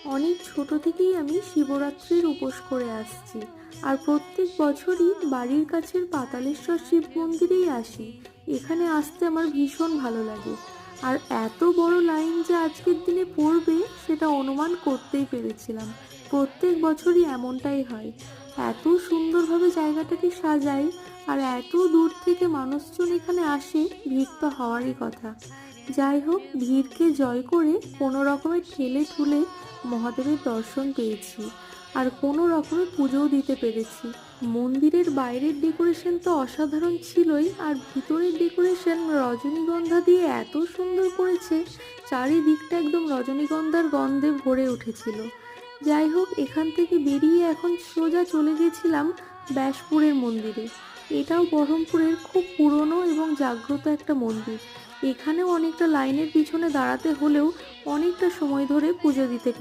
অনেক ছোট থেকেই আমি শিবরাত্রির উপোস করে আসছি, আর প্রত্যেক বছরই বাড়ির কাছের পাতালেশ্বর শিব মন্দিরেই আসি। এখানে আসতে আমার ভীষণ ভালো লাগে। আর এত বড় লাইন যে আজকের দিনে পড়বে সেটা অনুমান করতেই পেরেছিলাম। প্রত্যেক বছরই এমনটাই হয়। এত সুন্দরভাবে জায়গাটাকে সাজায়, আর এত দূর থেকে মানুষজন এখানে আসে, ভিড় তো হওয়ারই কথা। যাই হোক, ভিড়কে জয় করে কোনো রকমে ঠেলে ঠুলে মহাদেবের দর্শন পেয়েছি, আর কোনো রকমে পুজোও দিতে পেরেছি। মন্দিরের বাইরের ডেকোরেশন তো অসাধারণ ছিলই, আর ভিতরের ডেকোরেশন রজনীগন্ধা দিয়ে এত সুন্দর করেছে, চারিদিকটা একদম রজনীগন্ধার গন্ধে ভরে উঠেছিল। যাই হোক, এখান থেকে বেরিয়ে এখন সোজা চলে গেছিলাম ব্যাসপুরের মন্দিরে। এটাও বহরমপুরের খুব পুরনো এবং জাগ্রত একটা মন্দির। এখানেও অনেকটা লাইনের পিছনে দাঁড়াতে হলেও অনেকটা সময় ধরে পুজো দিতে